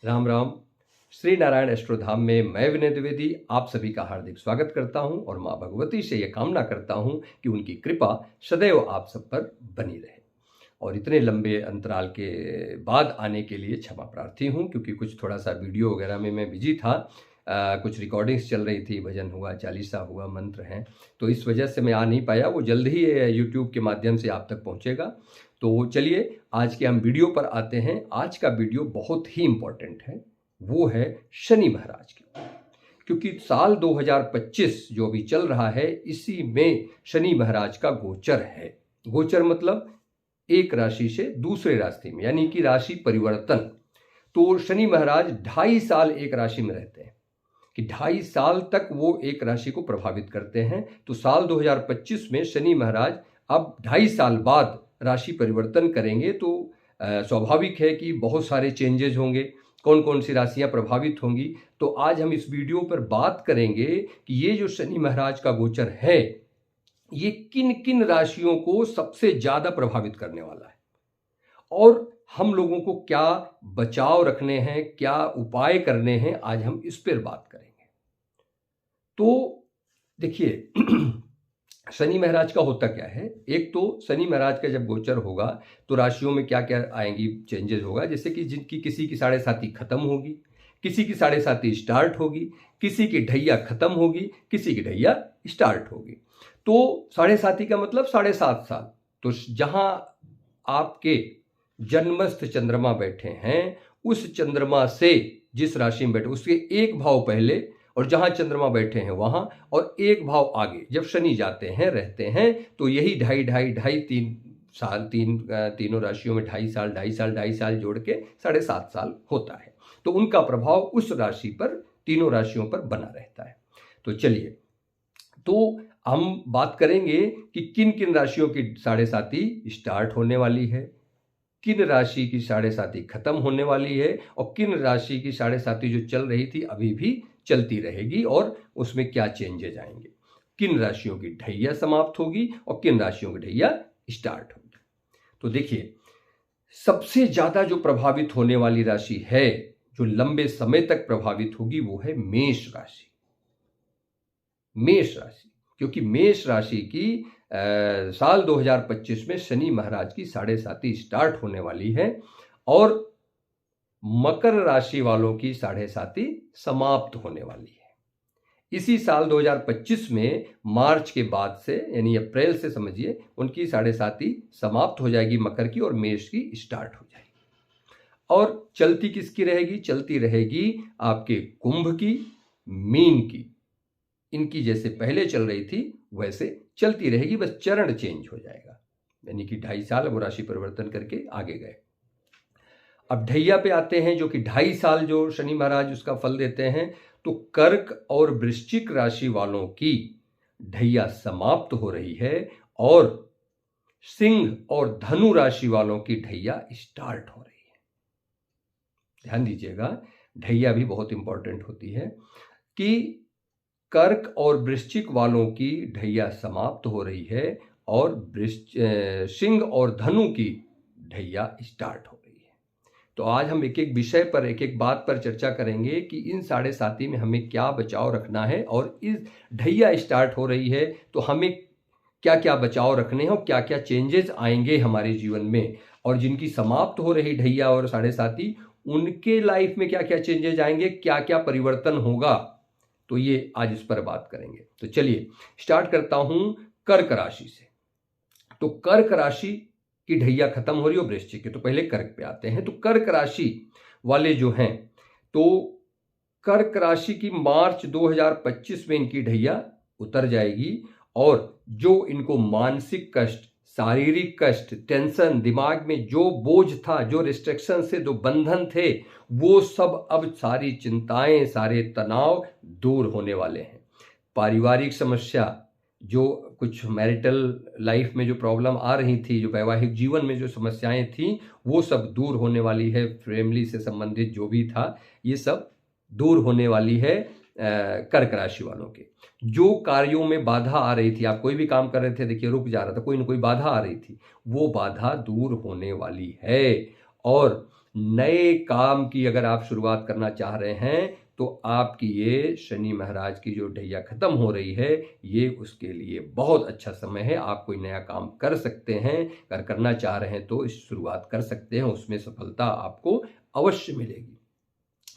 राम राम। श्री नारायण एस्ट्रोधाम में मैं विनय द्विवेदी आप सभी का हार्दिक स्वागत करता हूं और मां भगवती से यह कामना करता हूं कि उनकी कृपा सदैव आप सब पर बनी रहे। और इतने लंबे अंतराल के बाद आने के लिए क्षमा प्रार्थी हूं, क्योंकि कुछ थोड़ा सा वीडियो वगैरह में मैं बिजी था। कुछ रिकॉर्डिंग्स चल रही थी, भजन हुआ, चालीसा हुआ, मंत्र हैं, तो इस वजह से मैं आ नहीं पाया। वो जल्द ही यूट्यूब के माध्यम से आप तक पहुंचेगा। तो चलिए आज के हम वीडियो पर आते हैं। आज का वीडियो बहुत ही इम्पोर्टेंट है, वो है शनि महाराज की। क्योंकि साल 2025 जो अभी चल रहा है, इसी में शनि महाराज का गोचर है। गोचर मतलब एक राशि से दूसरे राशि में, यानी कि राशि परिवर्तन। तो शनि महाराज 2.5 साल एक राशि में रहते हैं, कि 2.5 साल तक वो एक राशि को प्रभावित करते हैं। तो साल 2025 में शनि महाराज अब 2.5 साल बाद राशि परिवर्तन करेंगे। तो स्वाभाविक है कि बहुत सारे चेंजेस होंगे। कौन कौन सी राशियां प्रभावित होंगी, तो आज हम इस वीडियो पर बात करेंगे कि ये जो शनि महाराज का गोचर है, ये किन किन राशियों को सबसे ज्यादा प्रभावित करने वाला है, और हम लोगों को क्या बचाव रखने हैं, क्या उपाय करने हैं, आज हम इस पर बात करेंगे। तो देखिए शनि महाराज का होता क्या है। एक तो शनि महाराज का जब गोचर होगा तो राशियों में क्या क्या आएंगी, चेंजेस होगा। जैसे कि जिनकी किसी की 7.5 खत्म होगी, किसी की 7.5 स्टार्ट होगी, किसी की ढैया खत्म होगी, किसी की ढैया स्टार्ट होगी। तो 7.5 का मतलब 7.5 साल। तो जहां आपके जन्मस्थ चंद्रमा बैठे हैं, उस चंद्रमा से जिस राशि में बैठे उसके एक भाव पहले, और जहां चंद्रमा बैठे हैं वहां, और एक भाव आगे जब शनि जाते हैं, रहते हैं, तो यही 2.5 साल, तीनों राशियों में 2.5 साल जोड़ के 7.5 साल होता है। तो उनका प्रभाव उस राशि पर, तीनों राशियों पर बना रहता है। तो चलिए, तो हम बात करेंगे कि किन किन राशियों की 7.5 स्टार्ट होने वाली है, किन राशि की 7.5 खत्म होने वाली है, और किन राशि की 7.5 जो चल रही थी अभी भी चलती रहेगी, और उसमें क्या चेंजेज आएंगे। किन राशियों की ढैया समाप्त होगी और किन राशियों की ढैया स्टार्ट होगी। तो देखिए, सबसे ज्यादा जो प्रभावित होने वाली राशि है, जो लंबे समय तक प्रभावित होगी, वो है मेष राशि। मेष राशि, क्योंकि मेष राशि की साल 2025 में शनि महाराज की 7.5 स्टार्ट होने वाली है, और मकर राशि वालों की 7.5 समाप्त होने वाली है। इसी साल 2025 में मार्च के बाद से, यानी अप्रैल से समझिए, उनकी 7.5 समाप्त हो जाएगी मकर की, और मेष की स्टार्ट हो जाएगी। और चलती किसकी रहेगी? चलती रहेगी आपके कुंभ की, मीन की। इनकी जैसे पहले चल रही थी वैसे चलती रहेगी, बस चरण चेंज हो जाएगा। यानी कि 2.5 साल वो राशि परिवर्तन करके आगे गए। अब ढैया पे आते हैं, जो कि 2.5 साल जो शनि महाराज उसका फल देते हैं। तो कर्क और वृश्चिक राशि वालों की ढैया समाप्त हो रही है, और सिंह और धनु राशि वालों की ढैया स्टार्ट हो रही है। ध्यान दीजिएगा, ढैया भी बहुत इंपॉर्टेंट होती है, कि कर्क और वृश्चिक वालों की ढैया समाप्त हो रही है, और सिंह और धनु की ढैया स्टार्ट हो रही है। तो आज हम एक एक विषय पर, एक एक बात पर चर्चा करेंगे कि इन 7.5 में हमें क्या बचाव रखना है, और इस ढैया स्टार्ट हो रही है तो हमें क्या क्या बचाव रखने हैं, और क्या क्या चेंजेस आएंगे हमारे जीवन में। और जिनकी समाप्त हो रही ढैया और 7.5, उनके लाइफ में क्या क्या चेंजेस आएंगे, क्या क्या परिवर्तन होगा, तो ये आज इस पर बात करेंगे। तो चलिए स्टार्ट करता हूं कर्क राशि से। तो कर्क राशि की ढैया खत्म हो रही हो वृश्चिक की, तो पहले कर्क पे आते हैं। तो कर्क राशि वाले जो हैं, तो कर्क राशि की मार्च 2025 में इनकी ढैया उतर जाएगी, और जो इनको मानसिक कष्ट, शारीरिक कष्ट, टेंशन, दिमाग में जो बोझ था, जो रिस्ट्रिक्शन से जो बंधन थे, वो सब अब सारी चिंताएं, सारे तनाव दूर होने वाले हैं। पारिवारिक समस्या, जो कुछ मैरिटल लाइफ में जो प्रॉब्लम आ रही थी, जो वैवाहिक जीवन में जो समस्याएं थी, वो सब दूर होने वाली है। फैमिली से संबंधित जो भी था, ये सब दूर होने वाली है कर्क राशि वालों के। जो कार्यों में बाधा आ रही थी, आप कोई भी काम कर रहे थे, देखिए रुक जा रहा था, कोई ना कोई बाधा आ रही थी, वो बाधा दूर होने वाली है। और नए काम की अगर आप शुरुआत करना चाह रहे हैं तो आपकी ये शनि महाराज की जो ढैया खत्म हो रही है, ये उसके लिए बहुत अच्छा समय है। आप कोई नया काम कर सकते हैं, अगर करना चाह रहे हैं तो इस शुरुआत कर सकते हैं, उसमें सफलता आपको अवश्य मिलेगी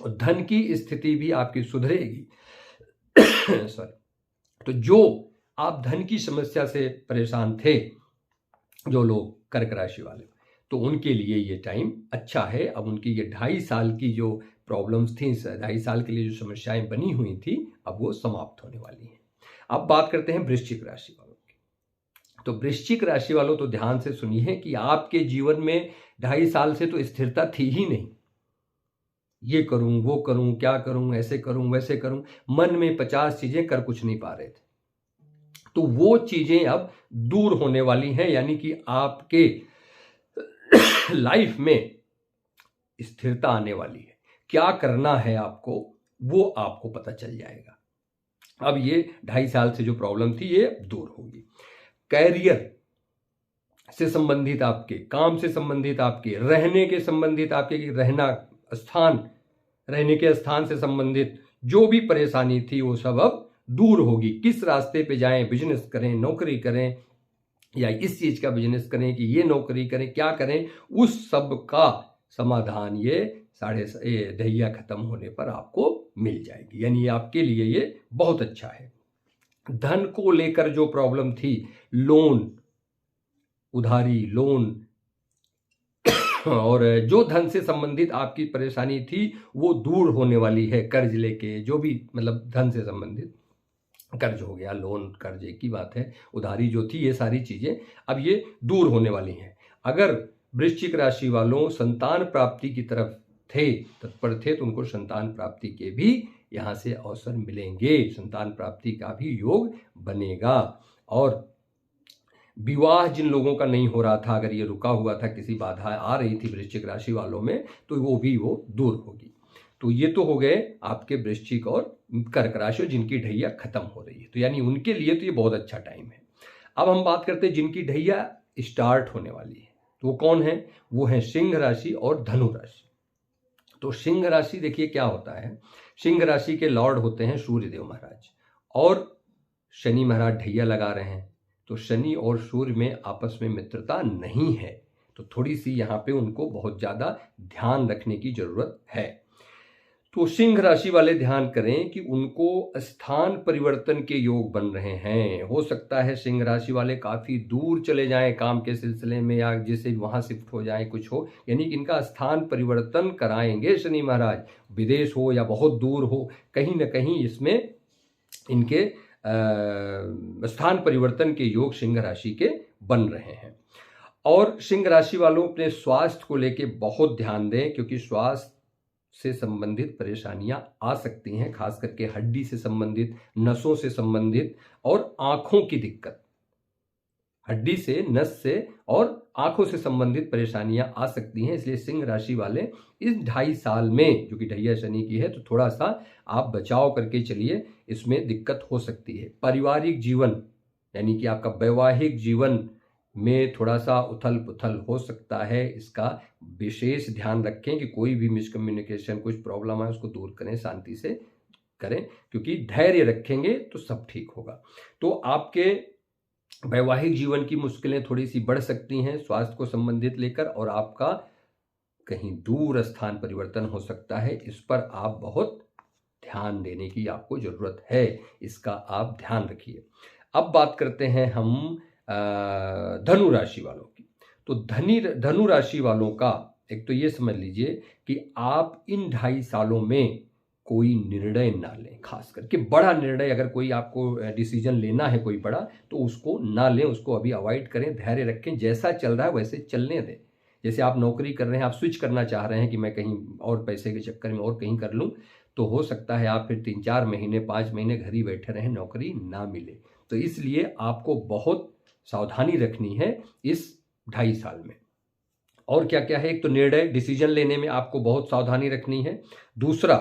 और धन की स्थिति भी आपकी सुधरेगी। सॉरी। तो जो आप धन की समस्या से परेशान थे, जो लोग कर्क राशि वाले, तो उनके लिए ये टाइम अच्छा है। अब उनकी ये 2.5 साल की जो प्रॉब्लम्स थी, 2.5 साल के लिए जो समस्याएं बनी हुई थी, अब वो समाप्त होने वाली हैं। अब बात करते हैं वृश्चिक राशि वालों की। तो वृश्चिक राशि वालों तो ध्यान से सुनिए कि आपके जीवन में 2.5 साल से तो स्थिरता थी ही नहीं। ये करूं, वो करूं, क्या करूं, ऐसे करूं, वैसे करूं, मन में 50 चीजें कर कुछ नहीं पा रहे थे। तो वो चीजें अब दूर होने वाली हैं, यानी कि आपके लाइफ में स्थिरता आने वाली है। क्या करना है आपको, वो आपको पता चल जाएगा। अब ये 2.5 साल से जो प्रॉब्लम थी, ये दूर होगी। कैरियर से संबंधित, आपके काम से संबंधित, आपके रहने के संबंधित, आपके रहना स्थान, रहने के स्थान से संबंधित जो भी परेशानी थी, वो सब अब दूर होगी। किस रास्ते पे जाएं, बिजनेस करें, नौकरी करें, या इस चीज का बिजनेस करें कि ये नौकरी करें, क्या करें, उस सब का समाधान ये ढैया खत्म होने पर आपको मिल जाएगी। यानी आपके लिए ये बहुत अच्छा है। धन को लेकर जो प्रॉब्लम थी, लोन, उधारी, लोन और जो धन से संबंधित आपकी परेशानी थी, वो दूर होने वाली है। कर्ज लेके, जो भी मतलब धन से संबंधित कर्ज हो गया, लोन, कर्ज एक ही बात है, उधारी जो थी, ये सारी चीजें अब ये दूर होने वाली हैं। अगर वृश्चिक राशि वालों संतान प्राप्ति की तरफ थे, तत्पर थे, तो उनको संतान प्राप्ति के भी यहाँ से अवसर मिलेंगे, संतान प्राप्ति का भी योग बनेगा। और विवाह जिन लोगों का नहीं हो रहा था, अगर ये रुका हुआ था, किसी बाधा आ रही थी वृश्चिक राशि वालों में, तो वो भी दूर होगी। तो ये तो हो गए आपके वृश्चिक और कर्क राशि जिनकी ढैया खत्म हो रही है, तो यानी उनके लिए तो ये बहुत अच्छा टाइम है। अब हम बात करते हैं जिनकी ढैया स्टार्ट होने वाली है, तो वो कौन है? वो है सिंह राशि और धनु राशि। तो सिंह राशि देखिए क्या होता है, सिंह राशि के लॉर्ड होते हैं सूर्यदेव महाराज, और शनि महाराज ढैया लगा रहे हैं। तो शनि और सूर्य में आपस में मित्रता नहीं है, तो थोड़ी सी यहाँ पे उनको बहुत ज़्यादा ध्यान रखने की जरूरत है। तो सिंह राशि वाले ध्यान करें कि उनको स्थान परिवर्तन के योग बन रहे हैं। हो सकता है सिंह राशि वाले काफ़ी दूर चले जाएं काम के सिलसिले में, या जैसे वहाँ शिफ्ट हो जाए, कुछ हो, यानी कि इनका स्थान परिवर्तन कराएंगे शनि महाराज। विदेश हो या बहुत दूर हो, कहीं ना कहीं इसमें इनके स्थान परिवर्तन के योग सिंह राशि के बन रहे हैं। और सिंह राशि वालों अपने स्वास्थ्य को लेके बहुत ध्यान दें, क्योंकि स्वास्थ्य से संबंधित परेशानियां आ सकती हैं, खास करके हड्डी से संबंधित, नसों से संबंधित और आंखों की दिक्कत। हड्डी से, नस से और आंखों से संबंधित परेशानियां आ सकती हैं। इसलिए सिंह राशि वाले इस 2.5 साल में, जो कि ढैया शनि की है, तो थोड़ा सा आप बचाव करके चलिए, इसमें दिक्कत हो सकती है। पारिवारिक जीवन, यानी कि आपका वैवाहिक जीवन में थोड़ा सा उथल पुथल हो सकता है, इसका विशेष ध्यान रखें कि कोई भी मिसकम्युनिकेशन, कुछ प्रॉब्लम है, उसको दूर करें, शांति से करें, क्योंकि धैर्य रखेंगे तो सब ठीक होगा। तो आपके वैवाहिक जीवन की मुश्किलें थोड़ी सी बढ़ सकती हैं स्वास्थ्य को संबंधित लेकर, और आपका कहीं दूर स्थान परिवर्तन हो सकता है। इस पर आप बहुत ध्यान देने की आपको जरूरत है, इसका आप ध्यान रखिए। अब बात करते हैं हम धनु राशि वालों की। तो धनु राशि वालों का एक तो ये समझ लीजिए कि आप इन 2.5 सालों में कोई निर्णय ना लें, खास करके बड़ा निर्णय अगर कोई आपको डिसीजन लेना है कोई बड़ा, तो उसको ना लें, उसको अभी अवॉइड करें, धैर्य रखें, जैसा चल रहा है वैसे चलने दें। जैसे आप नौकरी कर रहे हैं, आप स्विच करना चाह रहे हैं कि मैं कहीं और पैसे के चक्कर में और कहीं कर लूँ, तो हो सकता है आप फिर 3-4 महीने, 5 महीने घर ही बैठे रहें, नौकरी ना मिले। तो इसलिए आपको बहुत सावधानी रखनी है इस 2.5 साल में। और क्या क्या है? एक तो निर्णय, डिसीजन लेने में आपको बहुत सावधानी रखनी है। दूसरा,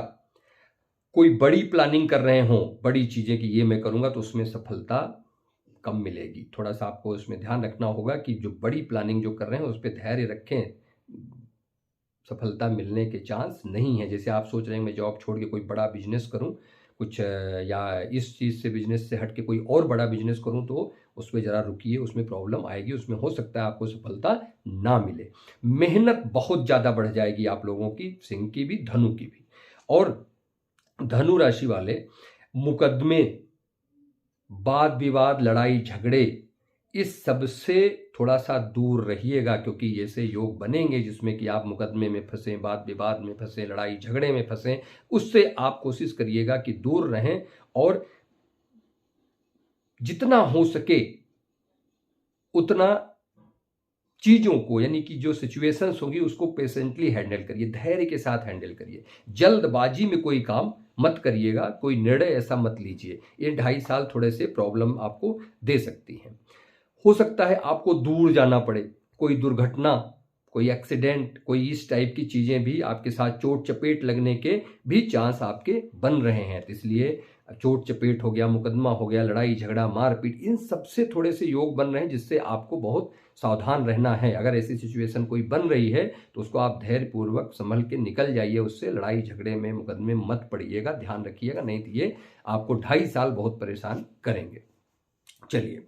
कोई बड़ी प्लानिंग कर रहे हो, बड़ी चीजें कि ये मैं करूंगा, तो उसमें सफलता कम मिलेगी। थोड़ा सा आपको उसमें ध्यान रखना होगा कि जो बड़ी प्लानिंग जो कर रहे हैं उस पर धैर्य रखें, सफलता मिलने के चांस नहीं है। जैसे आप सोच रहे हैं मैं जॉब छोड़ के कोई बड़ा बिजनेस करूं, कुछ या इस चीज़ से बिजनेस से हट के कोई और बड़ा बिजनेस करूं, तो उसमें ज़रा रुकिए, उसमें प्रॉब्लम आएगी, उसमें हो सकता है आपको सफलता ना मिले। मेहनत बहुत ज़्यादा बढ़ जाएगी आप लोगों की, सिंह की भी धनु की भी। और धनु राशि वाले मुकदमे, वाद विवाद, लड़ाई झगड़े, इस सब से थोड़ा सा दूर रहिएगा, क्योंकि ऐसे योग बनेंगे जिसमें कि आप मुकदमे में फंसे, वाद विवाद में फंसे, लड़ाई झगड़े में फंसे। उससे आप कोशिश करिएगा कि दूर रहें और जितना हो सके उतना चीज़ों को, यानी कि जो सिचुएशंस होगी उसको पेशेंटली हैंडल करिए, धैर्य के साथ हैंडल करिए। जल्दबाजी में कोई काम मत करिएगा, कोई निर्णय ऐसा मत लीजिए। ये 2.5 साल थोड़े से प्रॉब्लम आपको दे सकती हैं। हो सकता है आपको दूर जाना पड़े, कोई दुर्घटना, कोई एक्सीडेंट, कोई इस टाइप की चीज़ें भी आपके साथ, चोट चपेट लगने के भी चांस आपके बन रहे हैं। तो इसलिए चोट चपेट हो गया, मुकदमा हो गया, लड़ाई झगड़ा, मारपीट, इन सब से थोड़े से योग बन रहे हैं, जिससे आपको बहुत सावधान रहना है। अगर ऐसी सिचुएशन कोई बन रही है तो उसको आप धैर्यपूर्वक संभल के निकल जाइए, उससे लड़ाई झगड़े में, मुकदमे में मत पड़िएगा, ध्यान रखिएगा, नहीं तो ये आपको 2.5 साल बहुत परेशान करेंगे। चलिए,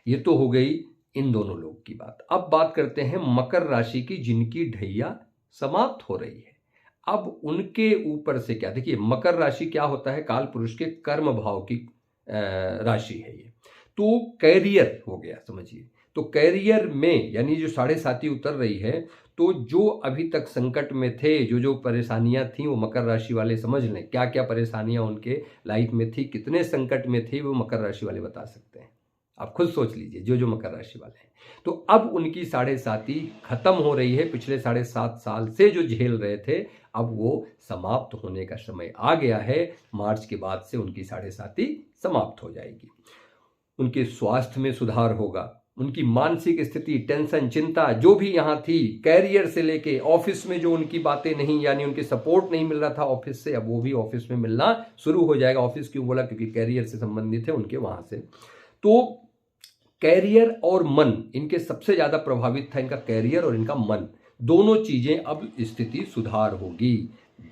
ये तो हो गई इन दोनों लोग की बात। अब बात करते हैं मकर राशि की, जिनकी ढैया समाप्त हो रही है। अब उनके ऊपर से क्या, देखिए मकर राशि क्या होता है, काल पुरुष के कर्म भाव की राशि है ये। तो कैरियर हो गया, समझिए। तो कैरियर में यानी जो 7.5 उतर रही है, तो जो अभी तक संकट में थे, जो परेशानियां थी, वो मकर राशि वाले समझ लें क्या क्या परेशानियां उनके लाइफ में थी, कितने संकट में थे, वो मकर राशि वाले बता सकते हैं। आप खुद सोच लीजिए, जो मकर राशि वाले हैं। तो अब उनकी 7.5 खत्म हो रही है। पिछले 7.5 साल से जो झेल रहे थे, अब वो समाप्त होने का समय आ गया है। मार्च के बाद से उनकी 7.5 समाप्त हो जाएगी। उनके स्वास्थ्य में सुधार होगा, उनकी मानसिक स्थिति, टेंशन, चिंता जो भी यहाँ थी, कैरियर से लेके ऑफिस में जो उनकी बातें नहीं, यानी उनके सपोर्ट नहीं मिल रहा था ऑफिस से, अब वो भी ऑफिस में मिलना शुरू हो जाएगा। ऑफिस क्यों बोला, क्योंकि कैरियर से संबंधित है उनके वहां से। तो कैरियर और मन, इनके सबसे ज्यादा प्रभावित था इनका कैरियर और इनका मन, दोनों चीजें अब स्थिति सुधार होगी।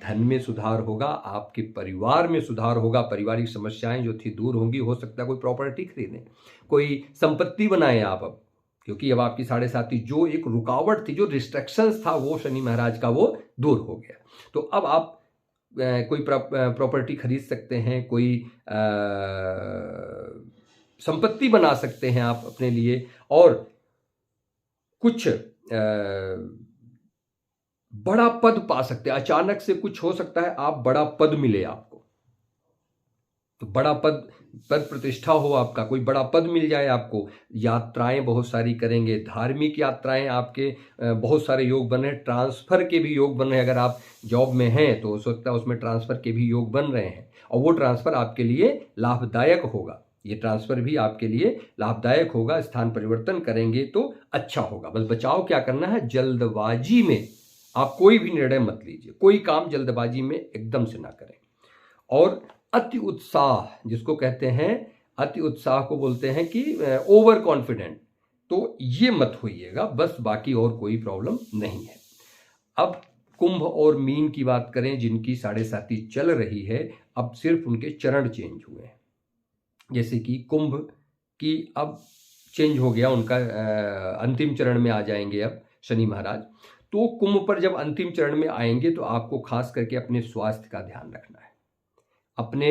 धन में सुधार होगा, आपके परिवार में सुधार होगा, पारिवारिक समस्याएं जो थी दूर होंगी। हो सकता है कोई प्रॉपर्टी खरीदें, कोई संपत्ति बनाएं आप अब, क्योंकि अब आपकी 7.5 जो एक रुकावट थी, जो रिस्ट्रिक्शंस था, वो शनि महाराज का वो दूर हो गया। तो अब आप कोई प्रॉपर्टी खरीद सकते हैं, कोई संपत्ति बना सकते हैं आप अपने लिए, और कुछ बड़ा पद पा सकते हैं। अचानक से कुछ हो सकता है, आप बड़ा पद मिले आपको, तो बड़ा पद प्रतिष्ठा हो, आपका कोई बड़ा पद मिल जाए आपको। यात्राएं बहुत सारी करेंगे, धार्मिक यात्राएं, आपके बहुत सारे योग बन रहे हैं। ट्रांसफर के भी योग बन रहे हैं। अगर आप जॉब में हैं तो हो सकता है उसमें ट्रांसफर के भी योग बन रहे हैं, और वो ट्रांसफर आपके लिए लाभदायक होगा। ये ट्रांसफर भी आपके लिए लाभदायक होगा। स्थान परिवर्तन करेंगे तो अच्छा होगा। बस बचाव क्या करना है, जल्दबाजी में आप कोई भी निर्णय मत लीजिए, कोई काम जल्दबाजी में एकदम से ना करें। और अति उत्साह जिसको कहते हैं, अति उत्साह को बोलते हैं कि ओवर कॉन्फिडेंट, तो ये मत होइएगा, बस बाकी और कोई प्रॉब्लम नहीं है। अब कुंभ और मीन की बात करें, जिनकी 7.5 चल रही है, अब सिर्फ उनके चरण चेंज हुए हैं। जैसे कि कुंभ की अब चेंज हो गया, उनका अंतिम चरण में आ जाएंगे अब शनि महाराज। तो कुंभ पर जब अंतिम चरण में आएंगे तो आपको खास करके अपने स्वास्थ्य का ध्यान रखना है। अपने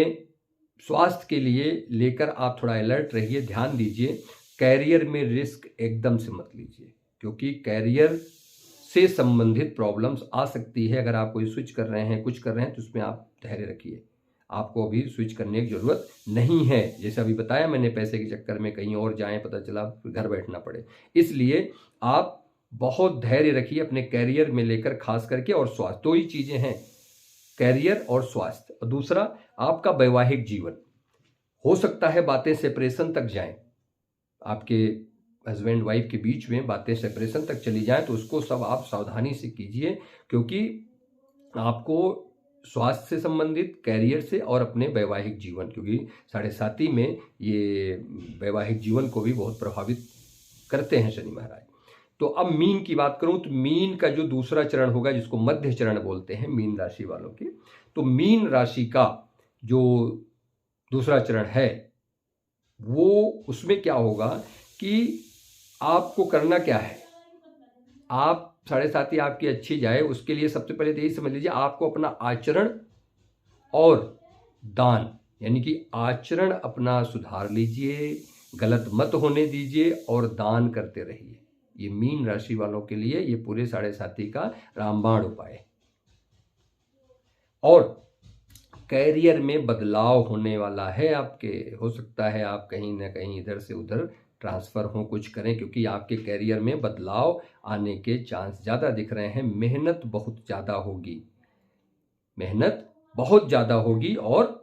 स्वास्थ्य के लिए लेकर आप थोड़ा अलर्ट रहिए, ध्यान दीजिए। कैरियर में रिस्क एकदम से मत लीजिए, क्योंकि कैरियर से संबंधित प्रॉब्लम्स आ सकती है। अगर आप कोई स्विच कर रहे हैं, कुछ कर रहे हैं, तो उसमें आप धैर्य रखिए। आपको अभी स्विच करने की जरूरत नहीं है। जैसे अभी बताया मैंने, पैसे के चक्कर में कहीं और जाएं, पता चला घर बैठना पड़े। इसलिए आप बहुत धैर्य रखिए अपने कैरियर में लेकर, खास करके, और स्वास्थ्य। दो ही चीजें हैं, कैरियर और स्वास्थ्य। और दूसरा आपका वैवाहिक जीवन। हो सकता है बातें सेपरेशन तक जाएं, आपके हस्बैंड वाइफ के बीच में बातें सेपरेशन तक चली जाएं, तो उसको सब आप सावधानी से कीजिए, क्योंकि आपको स्वास्थ्य से संबंधित, कैरियर से, और अपने वैवाहिक जीवन, क्योंकि 7.5 में ये वैवाहिक जीवन को भी बहुत प्रभावित करते हैं शनि महाराज। तो अब मीन की बात करूं तो मीन का जो दूसरा चरण होगा, जिसको मध्य चरण बोलते हैं मीन राशि वालों के, तो मीन राशि का जो दूसरा चरण है वो, उसमें क्या होगा कि आपको करना क्या है, आप 7.5 आपकी अच्छी जाए उसके लिए सबसे पहले तो यही समझ लीजिए, आपको अपना आचरण और दान, यानी कि आचरण अपना सुधार लीजिए, गलत मत होने दीजिए और दान करते रहिए। ये मीन राशि वालों के लिए ये पूरे 7.5 का रामबाण उपाय है। और कैरियर में बदलाव होने वाला है आपके, हो सकता है आप कहीं ना कहीं इधर से उधर ट्रांसफ़र हो, कुछ करें, क्योंकि आपके कैरियर में बदलाव आने के चांस ज़्यादा दिख रहे हैं। मेहनत बहुत ज़्यादा होगी, मेहनत बहुत ज़्यादा होगी और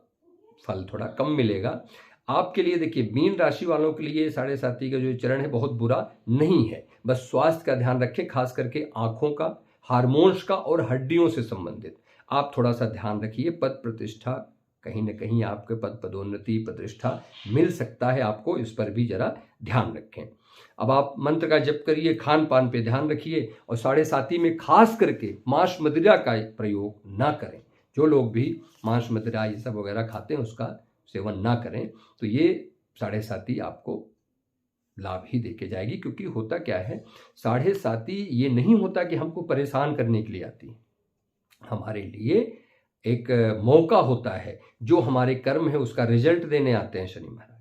फल थोड़ा कम मिलेगा आपके लिए। देखिए मीन राशि वालों के लिए 7.5 का जो चरण है बहुत बुरा नहीं है, बस स्वास्थ्य का ध्यान रखें, खास करके आंखों का, हार्मोन्स का और हड्डियों से संबंधित आप थोड़ा सा ध्यान रखिए। पद प्रतिष्ठा, कहीं ना कहीं आपके पद पदोन्नति प्रतिष्ठा मिल सकता है, आपको इस पर भी जरा ध्यान रखें। अब आप मंत्र का जप करिए, खान पान पे ध्यान रखिए और 7.5 में खास करके मांस मदिरा का प्रयोग ना करें। जो लोग भी मांस मदिरा ये सब वगैरह खाते हैं उसका सेवन ना करें, तो ये 7.5 आपको लाभ ही देके जाएगी। क्योंकि होता क्या है, 7.5 ये नहीं होता कि हमको परेशान करने के लिए आती है, हमारे लिए एक मौका होता है, जो हमारे कर्म है उसका रिजल्ट देने आते हैं शनि महाराज।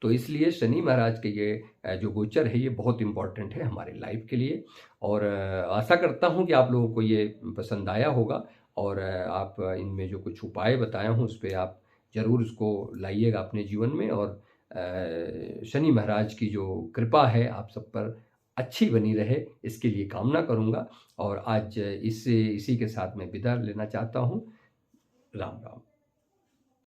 तो इसलिए शनि महाराज के ये जो गोचर है ये बहुत इंपॉर्टेंट है हमारे लाइफ के लिए। और आशा करता हूँ कि आप लोगों को ये पसंद आया होगा और आप इनमें जो कुछ उपाय बताया हूँ उस पर आप ज़रूर उसको लाइएगा अपने जीवन में। और शनि महाराज की जो कृपा है आप सब पर अच्छी बनी रहे, इसके लिए कामना करूँगा। और आज इसी के साथ मैं विदा लेना चाहता हूँ। राम राम।